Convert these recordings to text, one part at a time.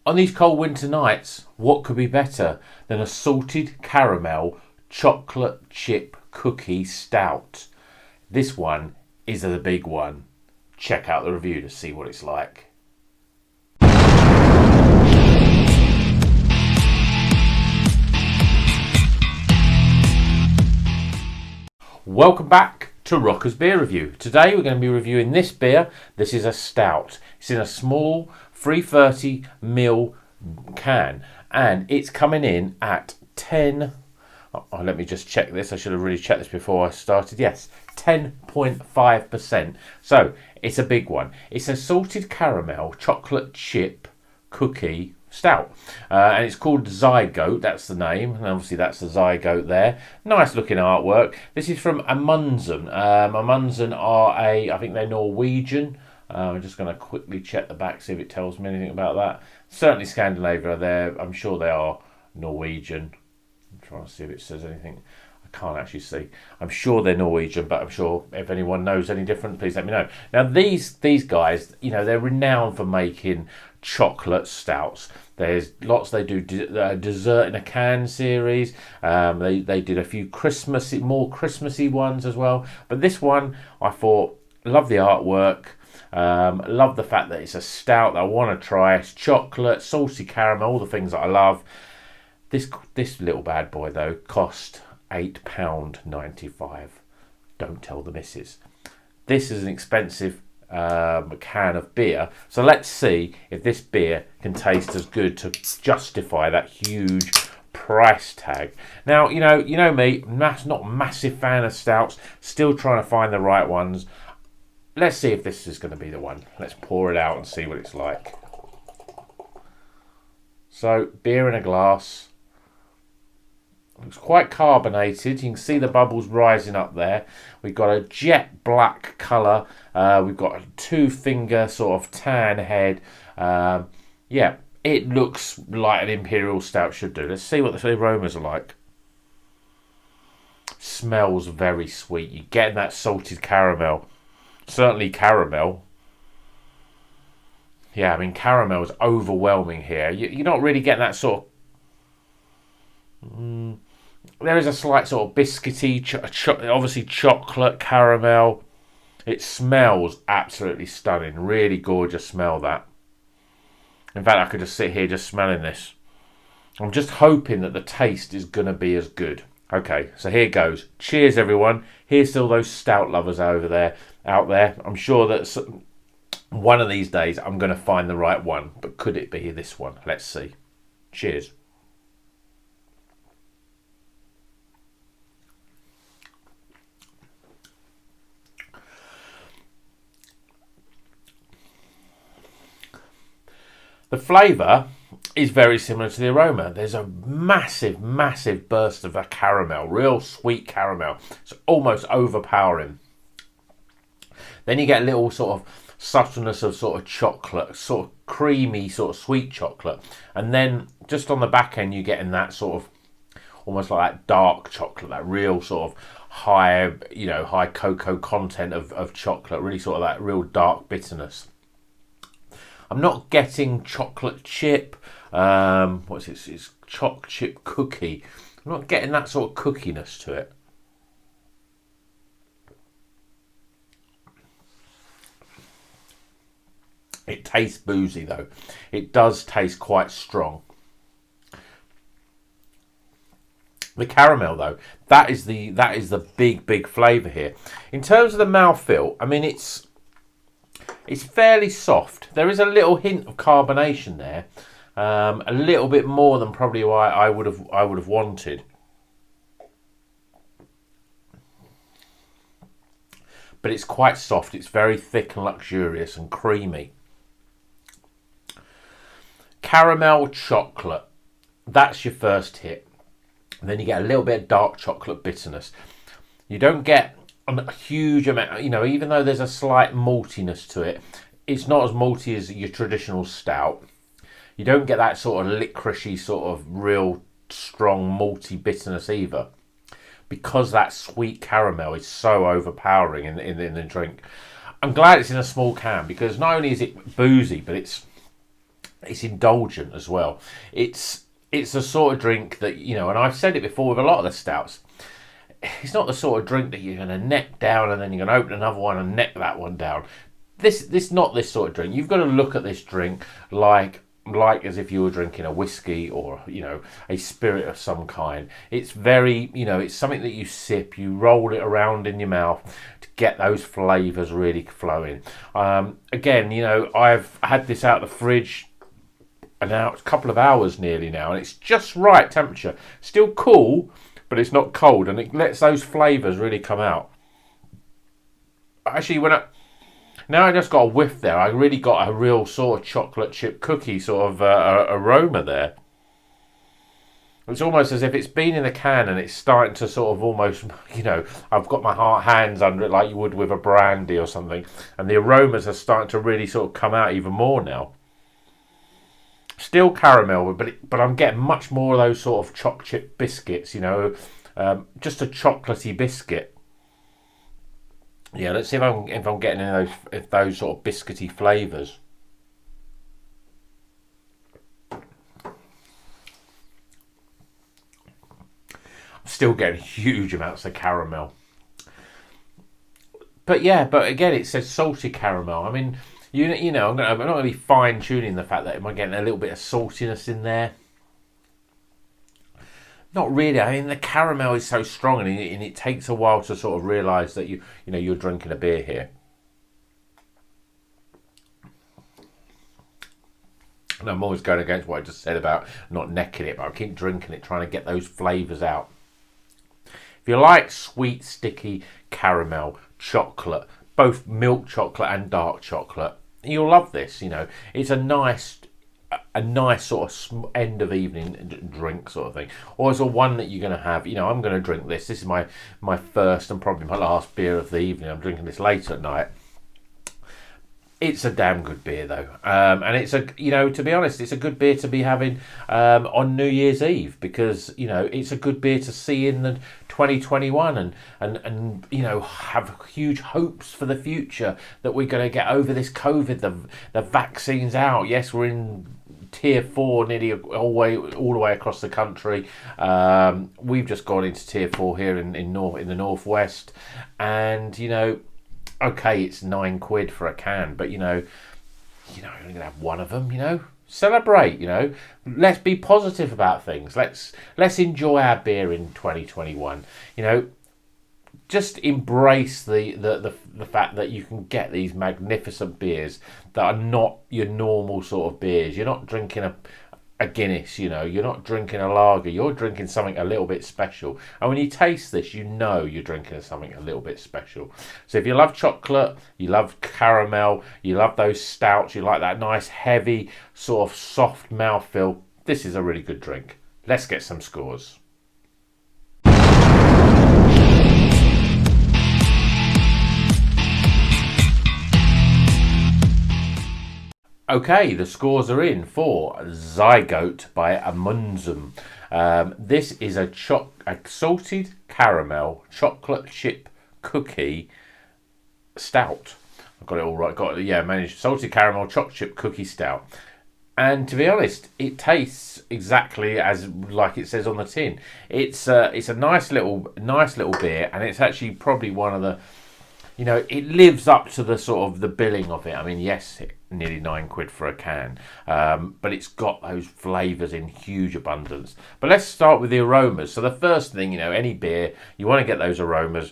On these cold winter nights, what could be better than a salted caramel chocolate chip cookie stout? This one is the big one. Check out the review to see what it's like. Welcome back to Rocker's Beer Review. Today we're going to be reviewing this beer. This is a stout. It's in a small 330ml can and it's coming in at 10. Let me just check this. I should have really checked this before I started. Yes, 10.5%. So it's a big one. It's a salted caramel chocolate chip cookie stout, and it's called Zygoat. That's the name, and obviously that's the Zygoat there. Nice looking artwork. This is from Amundsen. Amundsen are I think they're Norwegian. I'm just going to quickly check the back, see if it tells me anything about that. Certainly Scandinavia there. I'm sure they are Norwegian. I'm trying to see if it says anything. I can't actually see. I'm sure they're Norwegian, but I'm sure if anyone knows any different, please let me know. Now these guys, you know, they're renowned for making chocolate stouts. There's lots. They do dessert in a can series. They did a few more Christmassy ones as well. But this one, I thought, love the artwork. Love the fact that it's a stout that I want to try. It's chocolate, salty caramel, all the things that I love. This little bad boy though cost £8.95. Don't tell the missus. This is an expensive can of beer, so let's see if this beer can taste as good to justify that huge price tag. Now you know me, not a massive fan of stouts, still trying to find the right ones. Let's see if this is going to be the one. Let's pour it out and see what it's like. So beer in a glass. Looks quite carbonated. You can see the bubbles rising up there. We've got a jet black colour. We've got a 2-finger sort of tan head. Yeah, it looks like an imperial stout should do. Let's see what the aromas are like. Smells very sweet. You're getting that salted caramel. Certainly caramel. Yeah, I mean caramel is overwhelming here. You're not really getting that sort of... There is a slight sort of biscuity, obviously chocolate, caramel. It smells absolutely stunning. Really gorgeous smell, that. In fact, I could just sit here just smelling this. I'm just hoping that the taste is going to be as good. Okay, so here goes. Cheers, everyone. Here's to all those stout lovers out there. I'm sure that one of these days I'm going to find the right one. But could it be this one? Let's see. Cheers. The flavour is very similar to the aroma. There's a massive, massive burst of a caramel, real sweet caramel. It's almost overpowering. Then you get a little sort of subtleness of sort of chocolate, sort of creamy, sort of sweet chocolate. And then just on the back end, you're getting that sort of almost like that dark chocolate, that real sort of high cocoa content of chocolate, really sort of that real dark bitterness. I'm not getting chocolate chip. What's it? It's choc chip cookie. I'm not getting that sort of cookiness to it. It tastes boozy though. It does taste quite strong. The caramel though, that is the big flavour here. In terms of the mouthfeel, I mean it's fairly soft. There is a little hint of carbonation there, a little bit more than probably what I would have wanted. But it's quite soft. It's very thick and luxurious and creamy. Caramel chocolate. That's your first hit. And then you get a little bit of dark chocolate bitterness. You don't get a huge amount, even though there's a slight maltiness to it, it's not as malty as your traditional stout. You don't get that sort of licoricey, sort of real strong malty bitterness either, because that sweet caramel is so overpowering in the drink. I'm glad it's in a small can, because not only is it boozy, but It's indulgent as well. It's a sort of drink that, you know, and I've said it before with a lot of the stouts. It's not the sort of drink that you're going to neck down and then you're going to open another one and neck that one down. This not this sort of drink. You've got to look at this drink like as if you were drinking a whiskey or, you know, a spirit of some kind. It's very, you know, it's something that you sip, you roll it around in your mouth to get those flavours really flowing. Again, you know, I've had this out of the fridge and now it's a couple of hours nearly now, and it's just right temperature. Still cool, but it's not cold, and it lets those flavours really come out. Actually, now I just got a whiff there, I really got a real sort of chocolate chip cookie sort of aroma there. It's almost as if it's been in the can and it's starting to sort of almost, you know, I've got my hands under it like you would with a brandy or something, and the aromas are starting to really sort of come out even more now. Still caramel, but I'm getting much more of those sort of choc chip biscuits, you know, just a chocolatey biscuit. Yeah, let's see if I'm getting in those sort of biscuity flavours. I'm still getting huge amounts of caramel. But yeah, but again, it says salty caramel. I mean, you know, I'm not going to be fine tuning the fact that am I getting a little bit of saltiness in there. Not really. I mean, the caramel is so strong, and it takes a while to sort of realise that you know you're drinking a beer here. And I'm always going against what I just said about not necking it, but I keep drinking it, trying to get those flavours out. If you like sweet, sticky caramel, chocolate, both milk chocolate and dark chocolate, you'll love this. You know, it's a nice sort of end of evening drink sort of thing, or it's a one that you're going to have. You know, I'm going to drink this. This is my first and probably my last beer of the evening. I'm drinking this late at night. It's a damn good beer though, and it's a, you know, to be honest, it's a good beer to be having on New Year's Eve, because, you know, it's a good beer to see in the 2021 and you know, have huge hopes for the future that we're going to get over this COVID. The vaccine's out. Yes, we're in tier 4 nearly all the way across the country. We've just gone into tier 4 here in the northwest, and, you know, okay, it's £9 for a can, but you know, you're only gonna have one of them. You know, celebrate. You know, let's be positive about things. Let's enjoy our beer in 2021. You know, just embrace the fact that you can get these magnificent beers that are not your normal sort of beers. You're not drinking a Guinness, you know, you're not drinking a lager, you're drinking something a little bit special. And when you taste this, you know you're drinking something a little bit special. So if you love chocolate, you love caramel, you love those stouts, you like that nice heavy sort of soft mouthfeel, this is a really good drink. Let's get some scores. Okay, the scores are in for Zygoat by Amundsen. This is a salted caramel chocolate chip cookie stout. I've got it all right. Managed salted caramel chocolate chip cookie stout. And to be honest, it tastes exactly as like it says on the tin. It's a nice little beer, and it's actually probably one of the, you know, it lives up to the sort of the billing of it. I mean, yes, nearly £9 for a can, but it's got those flavours in huge abundance. But let's start with the aromas. So the first thing, you know, any beer, you want to get those aromas,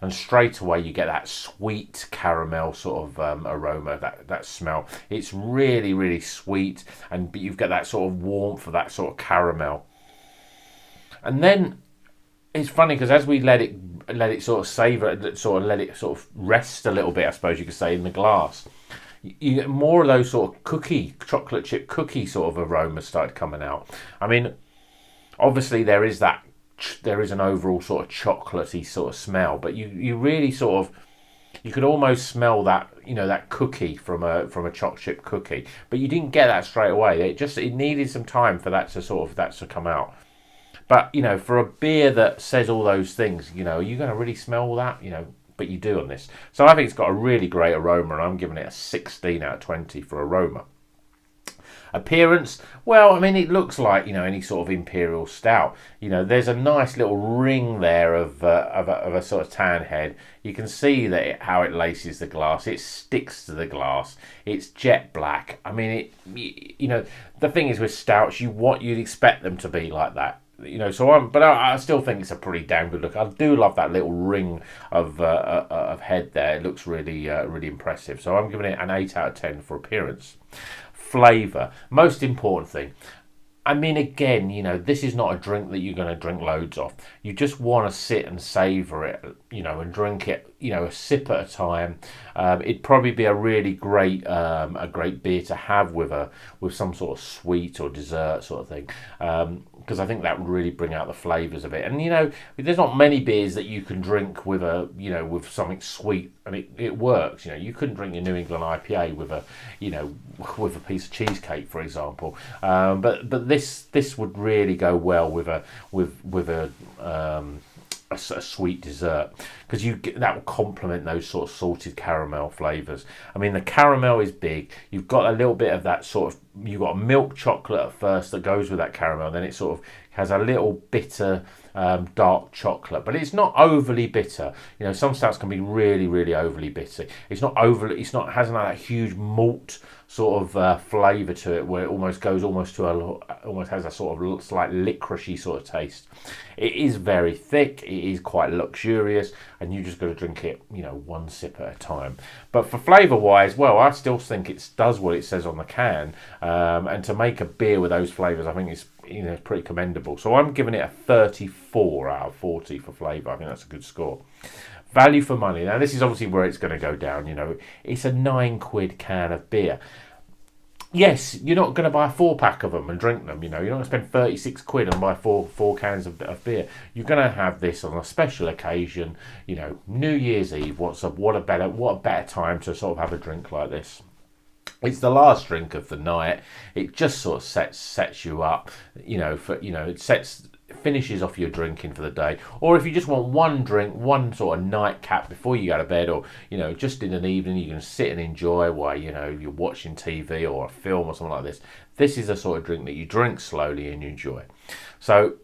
and straight away you get that sweet caramel sort of aroma, that smell. It's really, really sweet, but you've got that sort of warmth of that sort of caramel. And then it's funny because as we let it sort of savour, sort of let it sort of rest a little bit, I suppose you could say, in the glass, you get more of those sort of chocolate chip cookie sort of aromas started coming out. I mean, obviously there is an overall sort of chocolatey sort of smell, but you really sort of, you could almost smell that, you know, that cookie from a chocolate chip cookie, but you didn't get that straight away. It needed some time for that to come out. But, you know, for a beer that says all those things, you know, you're going to really smell that, you know, but you do on this. So I think it's got a really great aroma, and I'm giving it a 16 out of 20 for aroma. Appearance, well, I mean, it looks like, any sort of imperial stout. There's a nice little ring there of a sort of tan head. You can see that how it laces the glass. It sticks to the glass. It's jet black. I mean, the thing is with stouts, you'd expect them to be like that. But I still think it's a pretty damn good look. I do love that little ring of head there. It looks really really impressive. So I'm giving it an 8 out of 10 for appearance. Flavour, most important thing. I mean, again, this is not a drink that you're going to drink loads of. You just want to sit and savour it, and drink it, a sip at a time. It'd probably be a really great beer to have with some sort of sweet or dessert sort of thing. Because I think that would really bring out the flavours of it. And there's not many beers that you can drink with with something sweet and it works. You couldn't drink your New England IPA with a piece of cheesecake, for example. But this would really go well with a sweet dessert, because that will complement those sort of salted caramel flavours. I mean, the caramel is big. You've got a little bit of that sort of, you've got a milk chocolate at first that goes with that caramel, then it sort of has a little bitter dark chocolate, but it's not overly bitter. Some stouts can be really really overly bitter. Hasn't that huge malt sort of flavour to it, where it almost has a sort of slight licoricey sort of taste. It is very thick, it is quite luxurious, and you just got to drink it, one sip at a time. But for flavour wise, well, I still think it does what it says on the can, and to make a beer with those flavours, I think it's pretty commendable. So I'm giving it a 34 out of 40 for flavour. I think that's a good score. Value for money. Now, this is obviously where it's going to go down. It's a £9 can of beer. Yes, you're not going to buy a 4-pack of them and drink them. You're not going to spend 36 quid and buy four cans of beer. You're going to have this on a special occasion. New Year's Eve. What a better time to sort of have a drink like this. It's the last drink of the night. It just sort of sets you up. Finishes off your drinking for the day. Or if you just want one drink, one sort of nightcap before you go to bed, or just in an evening, you can sit and enjoy while you're watching TV or a film or something like this. This is a sort of drink that you drink slowly and you enjoy. So,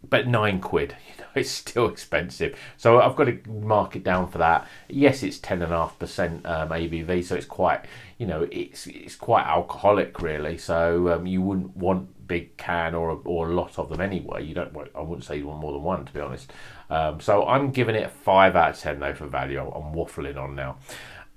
but £9, it's still expensive. So I've got to mark it down for that. Yes, it's 10.5% ABV, so it's quite, it's quite alcoholic really. So you wouldn't want big can or a lot of them anyway. I wouldn't say you want more than one, to be honest. So I'm giving it a 5 out of 10 though for value. I'm waffling on now.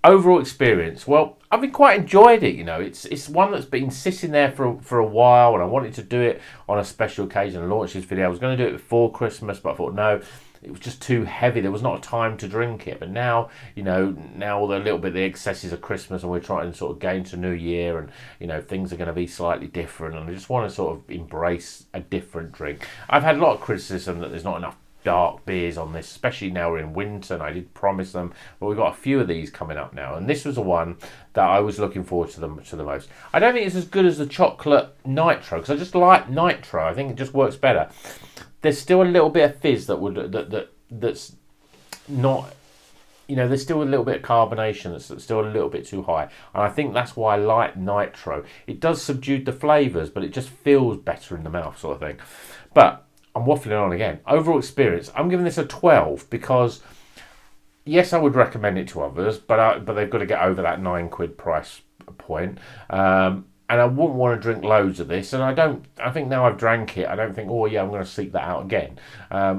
Overall experience, well, I've quite enjoyed it. It's one that's been sitting there for a while, and I wanted to do it on a special occasion and launch this video. I was going to do it before Christmas, but I thought no, it was just too heavy. There was not a time to drink it. But now, now all the little bit the excesses of Christmas, and we're trying to sort of get into New Year, and things are going to be slightly different, and I just want to sort of embrace a different drink. I've had a lot of criticism that there's not enough dark beers on this, especially now we're in winter, and I did promise them, but we've got a few of these coming up now, and this was the one that I was looking forward to the most. I don't think it's as good as the chocolate nitro, because I just like nitro. I think it just works better. There's still a little bit of fizz that's not, there's still a little bit of carbonation that's still a little bit too high, and I think that's why I like nitro. It does subdue the flavours, but it just feels better in the mouth, sort of thing. But I'm waffling on again. Overall experience, I'm giving this a 12 because, yes, I would recommend it to others, but they've got to get over that £9 price point. And I wouldn't want to drink loads of this, and I think now I've drank it, I don't think, oh yeah, I'm going to seek that out again.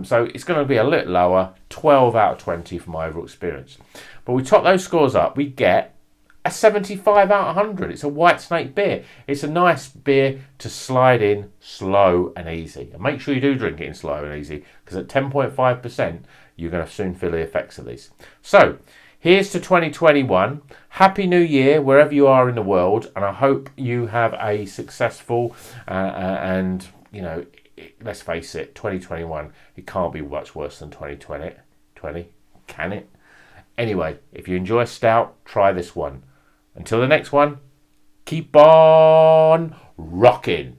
So it's going to be a little lower, 12 out of 20 for my overall experience. But we top those scores up, we get a 75 out of 100. It's a White Snake beer. It's a nice beer to slide in slow and easy. And make sure you do drink it in slow and easy, because at 10.5%, you're going to soon feel the effects of these. So, here's to 2021. Happy New Year, wherever you are in the world. And I hope you have a successful and, let's face it, 2021, it can't be much worse than 2020. Can it? Anyway, if you enjoy Stout, try this one. Until the next one, keep on rocking.